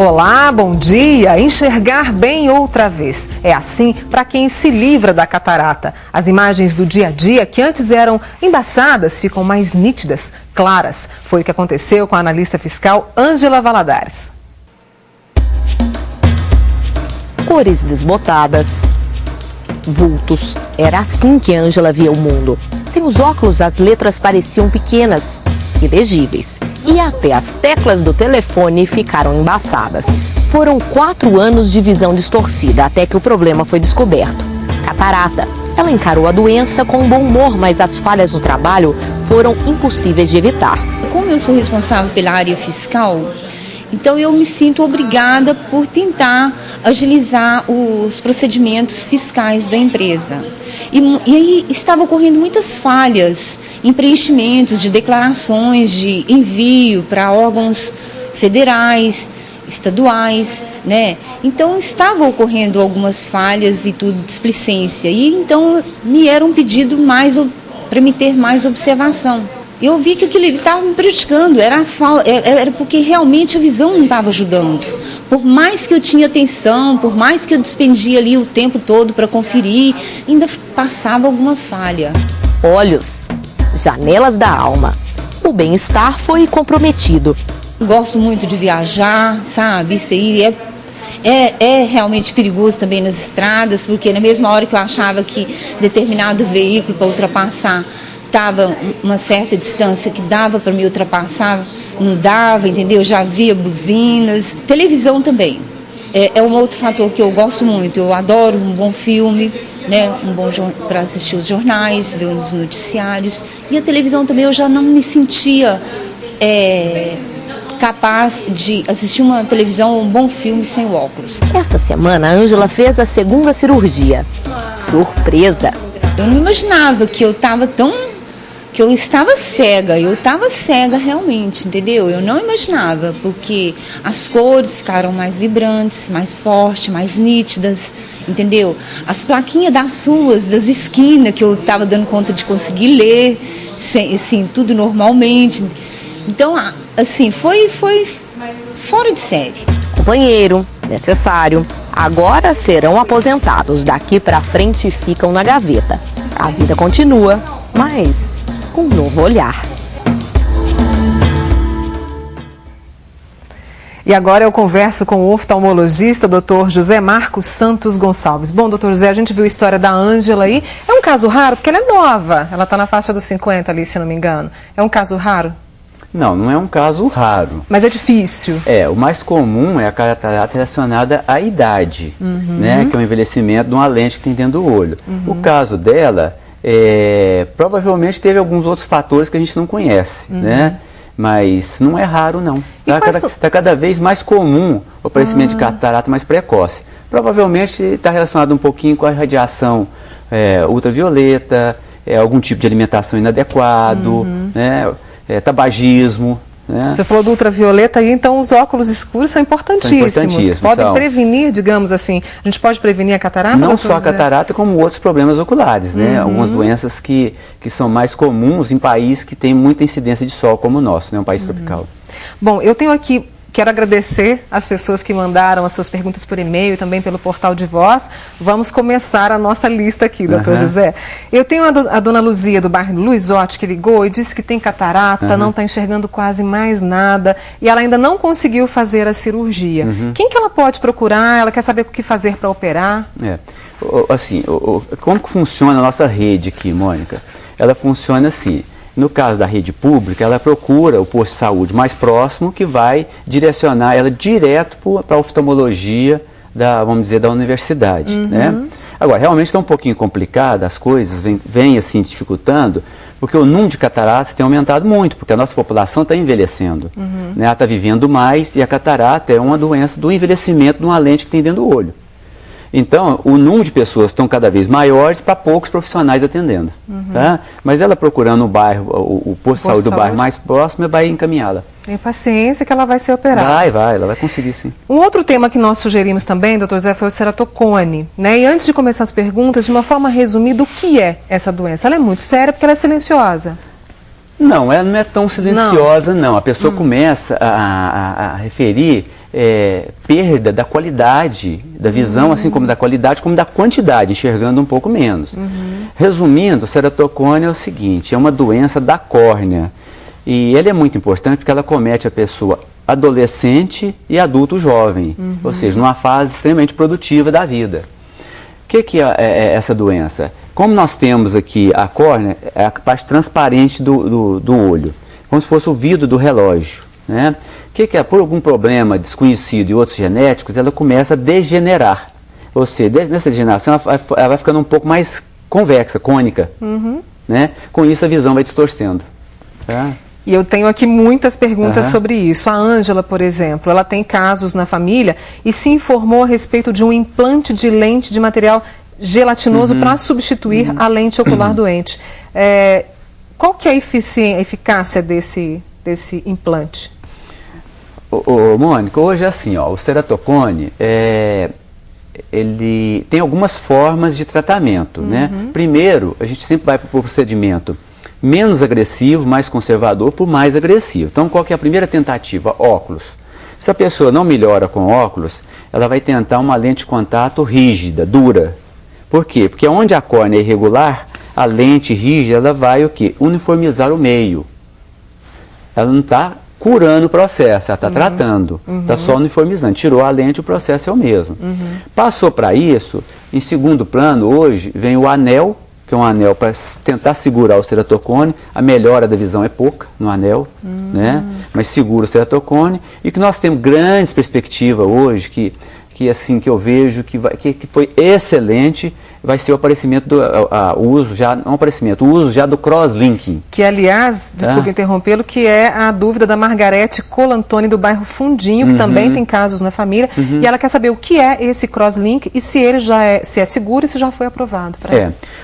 Olá, bom dia! Enxergar bem outra vez. É assim para quem se livra da catarata. As imagens do dia a dia, que antes eram embaçadas, ficam mais nítidas, claras. Foi o que aconteceu com a analista fiscal Ângela Valadares. Cores desbotadas, vultos. Era assim que Ângela via o mundo. Sem os óculos, as letras pareciam pequenas, ilegíveis. E até as teclas do telefone ficaram embaçadas. Foram 4 anos de visão distorcida até que o problema foi descoberto. Catarata. Ela encarou a doença com bom humor, mas as falhas no trabalho foram impossíveis de evitar. Como eu sou responsável pela área fiscal, então eu me sinto obrigada por tentar agilizar os procedimentos fiscais da empresa. E aí estavam ocorrendo muitas falhas em preenchimentos de declarações de envio para órgãos federais, estaduais, né? Então estavam ocorrendo algumas falhas e tudo, displicência. E então me era um pedido para me ter mais observação. Eu vi que aquilo estava me prejudicando, era porque realmente a visão não estava ajudando. Por mais que eu tinha atenção, por mais que eu despendia ali o tempo todo para conferir, ainda passava alguma falha. Olhos, janelas da alma. O bem-estar foi comprometido. Gosto muito de viajar, sabe? Isso aí é realmente perigoso também nas estradas, porque na mesma hora que eu achava que determinado veículo para ultrapassar estava uma certa distância que dava para me ultrapassar, não dava, entendeu? Já havia buzinas. Televisão também é um outro fator que eu gosto muito. Eu adoro um bom filme, né? Um bom para assistir os jornais, ver os noticiários. E a televisão também eu já não me sentia capaz de assistir uma televisão ou um bom filme sem óculos. Esta semana, a Ângela fez a 2ª cirurgia. Surpresa! Eu não imaginava que eu estava cega realmente, entendeu? Eu não imaginava, porque as cores ficaram mais vibrantes, mais fortes, mais nítidas, entendeu? As plaquinhas das ruas, das esquinas, que eu estava dando conta de conseguir ler, assim, tudo normalmente. Então, assim, foi fora de série. Companheiro, necessário. Agora serão aposentados. Daqui para frente ficam na gaveta. A vida continua, mas com um novo olhar. E agora eu converso com o oftalmologista, Dr. José Marcos Santos Gonçalves. Bom, doutor José, a gente viu a história da Ângela aí. É um caso raro, porque ela é nova. Ela está na faixa dos 50 ali, se não me engano. É um caso raro? Não, não é um caso raro. Mas é difícil. O mais comum é a catarata relacionada à idade, né? Que é o envelhecimento de uma lente que tem dentro do olho. O caso dela, provavelmente teve alguns outros fatores que a gente não conhece, né? Mas não é raro, não. Está cada vez mais comum o aparecimento de catarata mais precoce. Provavelmente está relacionado um pouquinho com a radiação ultravioleta, algum tipo de alimentação inadequado, né? Tabagismo. Né? Você falou do ultravioleta aí, então os óculos escuros são importantíssimos. Podem prevenir, digamos assim, a gente pode prevenir a catarata? Não só a catarata, como outros problemas oculares, né? Algumas doenças que são mais comuns em países que têm muita incidência de sol como o nosso, né? Um país tropical. Bom, eu tenho aqui, quero agradecer as pessoas que mandaram as suas perguntas por e-mail e também pelo portal de voz. Vamos começar a nossa lista aqui, doutor José. Eu tenho a dona Luzia do bairro Luizotti que ligou e disse que tem catarata, não está enxergando quase mais nada e ela ainda não conseguiu fazer a cirurgia. Quem que ela pode procurar? Ela quer saber o que fazer para operar? Assim, como que funciona a nossa rede aqui, Mônica? Ela funciona assim. No caso da rede pública, ela procura o posto de saúde mais próximo que vai direcionar ela direto para a oftalmologia vamos dizer, da universidade. Né? Agora, realmente está um pouquinho complicado, as coisas vêm assim dificultando, porque o número de cataratas tem aumentado muito, porque a nossa população está envelhecendo. Né? Ela está vivendo mais e a catarata é uma doença do envelhecimento de uma lente que tem dentro do olho. Então, o número de pessoas estão cada vez maiores para poucos profissionais atendendo. Tá? Mas ela procurando o bairro, o posto de saúde do bairro mais próximo, vai encaminhá-la. Tem paciência que ela vai ser operada. Ela vai conseguir sim. Um outro tema que nós sugerimos também, doutor Zé, foi o ceratocone. Né? E antes de começar as perguntas, de uma forma resumida, o que é essa doença? Ela é muito séria porque ela é silenciosa. Não, ela não é tão silenciosa, não. A pessoa começa a referir perda da qualidade da visão, assim como da qualidade, como da quantidade, enxergando um pouco menos. Resumindo, o ceratocone é o seguinte, é uma doença da córnea. E ele é muito importante porque ela comete a pessoa adolescente e adulto jovem, ou seja, numa fase extremamente produtiva da vida. O que é essa doença? Como nós temos aqui a córnea, é a parte transparente do olho, como se fosse o vidro do relógio, né? Que é? Por algum problema desconhecido e outros genéticos, ela começa a degenerar. Ou seja, nessa degeneração ela vai ficando um pouco mais convexa, cônica, né? Com isso a visão vai distorcendo. Tá? E eu tenho aqui muitas perguntas sobre isso. A Ângela, por exemplo, ela tem casos na família e se informou a respeito de um implante de lente de material gelatinoso para substituir a lente ocular doente. Qual que é a eficácia desse implante? Mônica, hoje é assim, ó, o ceratocone, ele tem algumas formas de tratamento, né? Primeiro, a gente sempre vai para o procedimento menos agressivo, mais conservador, por mais agressivo. Então, qual que é a primeira tentativa? Óculos. Se a pessoa não melhora com óculos, ela vai tentar uma lente de contato rígida, dura. Por quê? Porque onde a córnea é irregular, a lente rígida ela vai o quê? Uniformizar o meio. Ela não está curando o processo, ela está tratando, está só uniformizando. Tirou a lente, o processo é o mesmo. Passou para isso, em segundo plano, hoje, vem o anel, que é um anel para tentar segurar o ceratocone. A melhora da visão é pouca no anel, né? Mas segura o ceratocone. E que nós temos grandes perspectivas hoje, que eu vejo que foi excelente, vai ser o aparecimento o uso já do crosslinking. Que, aliás, desculpe interrompê-lo, que é a dúvida da Margarete Colantoni, do bairro Fundinho, que também tem casos na família, e ela quer saber o que é esse crosslink e se ele se é seguro e se já foi aprovado.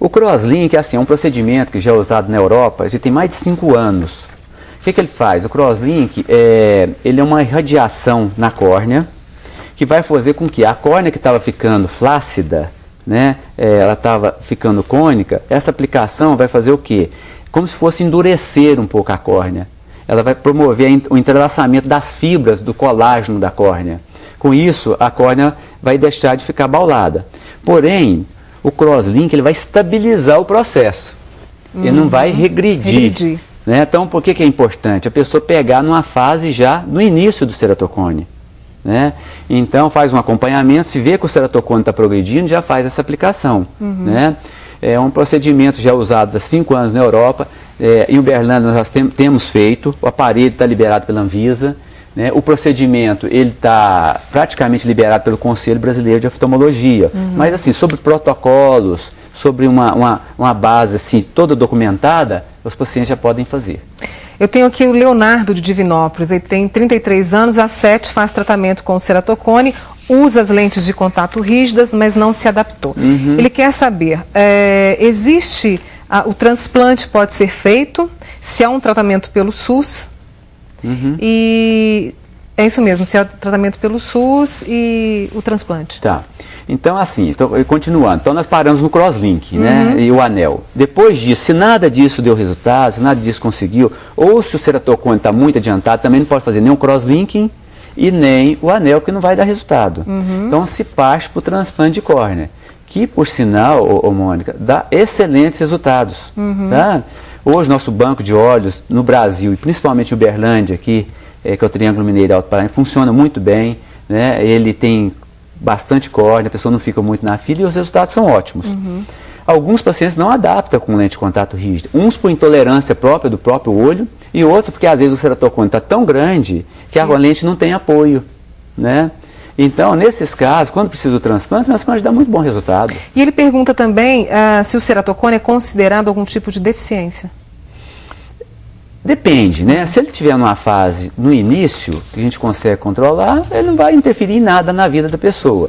O crosslink é um procedimento que já é usado na Europa, já tem mais de 5 anos. O que ele faz? O crosslink ele é uma irradiação na córnea, que vai fazer com que a córnea que estava ficando flácida, né, ela estava ficando cônica, essa aplicação vai fazer o quê? Como se fosse endurecer um pouco a córnea. Ela vai promover o entrelaçamento das fibras do colágeno da córnea. Com isso, a córnea vai deixar de ficar baulada. Porém, o crosslink ele vai estabilizar o processo. Ele não vai regredir. Né? Então, por que é importante? A pessoa pegar numa fase já no início do ceratocone. Né? Então faz um acompanhamento, se vê que o ceratocone está progredindo, já faz essa aplicação. Né? É um procedimento já usado há 5 anos na Europa. Em Uberlândia nós temos feito, o aparelho está liberado pela Anvisa, né? O procedimento ele está praticamente liberado pelo Conselho Brasileiro de Oftalmologia, mas assim, sobre protocolos, sobre uma base assim, toda documentada, os pacientes já podem fazer. Eu tenho aqui o Leonardo de Divinópolis, ele tem 33 anos, há 7 faz tratamento com o ceratocone, usa as lentes de contato rígidas, mas não se adaptou. Ele quer saber, o transplante pode ser feito, se há um tratamento pelo SUS, e é isso mesmo, se há tratamento pelo SUS e o transplante. Tá. Então, assim, continuando, então nós paramos no crosslink, né, e o anel. Depois disso, se nada disso deu resultado, se nada disso conseguiu, ou se o ceratocone está muito adiantado, também não pode fazer nem o crosslinking e nem o anel, que não vai dar resultado. Então, se parte para o transplante de córnea, que, por sinal, Mônica, dá excelentes resultados. Tá? Hoje, nosso banco de olhos no Brasil, e principalmente em Uberlândia, aqui, que é o Triângulo Mineiro Alto Paraná, funciona muito bem, né? Ele tem bastante córnea, a pessoa não fica muito na fila e os resultados são ótimos. Alguns pacientes não adaptam com lente de contato rígida, uns por intolerância própria do próprio olho e outros porque às vezes o ceratocone está tão grande que a lente não tem apoio, né? Então, nesses casos, quando precisa do transplante, o transplante dá muito bom resultado. E ele pergunta também se o ceratocone é considerado algum tipo de deficiência. Depende, né? Se ele estiver numa fase, no início, que a gente consegue controlar, ele não vai interferir em nada na vida da pessoa.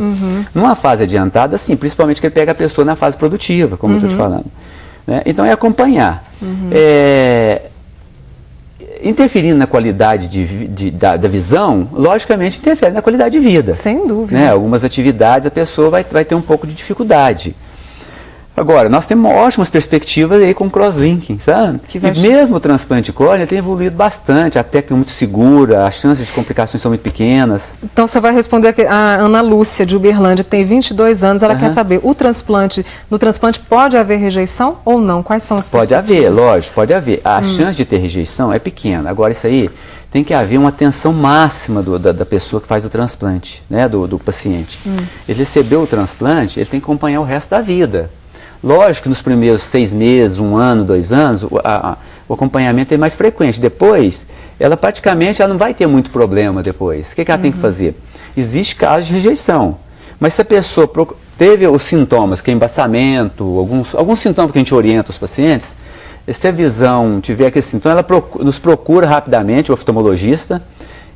Numa fase adiantada, sim, principalmente que ele pega a pessoa na fase produtiva, como eu estou te falando. Né? Então, é acompanhar. Interferindo na qualidade da visão, logicamente interfere na qualidade de vida. Sem dúvida. Né? Algumas atividades a pessoa vai ter um pouco de dificuldade. Agora, nós temos ótimas perspectivas aí com crosslinking, sabe? E mesmo o transplante de córnea tem evoluído bastante, a técnica é muito segura, as chances de complicações são muito pequenas. Então você vai responder aqui, a Ana Lúcia de Uberlândia, que tem 22 anos, ela quer saber, no transplante pode haver rejeição ou não? Quais são as perspectivas? Pode haver, lógico, pode haver. A chance de ter rejeição é pequena. Agora, isso aí tem que haver uma atenção máxima da pessoa que faz o transplante, né, do paciente. Ele recebeu o transplante, ele tem que acompanhar o resto da vida. Lógico que nos primeiros 6 meses, 1 ano, 2 anos, o acompanhamento é mais frequente. Depois, ela praticamente não vai ter muito problema depois. O que ela tem que fazer? Existe caso de rejeição, mas se a pessoa teve os sintomas, que é embaçamento, alguns sintomas que a gente orienta os pacientes, se a visão tiver aquele sintoma, ela nos procura rapidamente, o oftalmologista,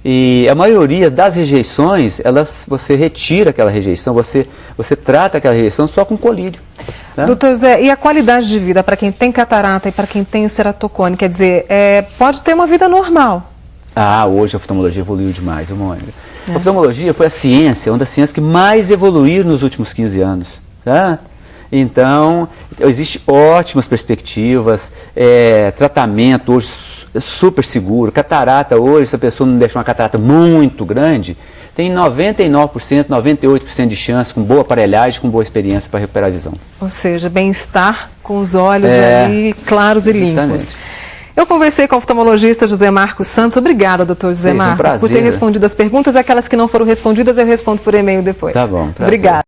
e a maioria das rejeições, você retira aquela rejeição, você trata aquela rejeição só com colírio. Tá? Doutor José, e a qualidade de vida para quem tem catarata e para quem tem o ceratocone? Quer dizer, pode ter uma vida normal? Hoje a oftalmologia evoluiu demais, viu, Mônica? A oftalmologia foi uma das ciências que mais evoluiu nos últimos 15 anos. Tá? Então, existem ótimas perspectivas, tratamento hoje super seguro. Catarata hoje, se a pessoa não deixar uma catarata muito grande, tem 99%, 98% de chance, com boa aparelhagem, com boa experiência para recuperar a visão. Ou seja, bem-estar com os olhos ali claros e limpos. Eu conversei com o oftalmologista José Marcos Santos. Obrigada, doutor José Marcos, por ter respondido as perguntas. Aquelas que não foram respondidas, eu respondo por e-mail depois. Tá bom. Prazer. Obrigada.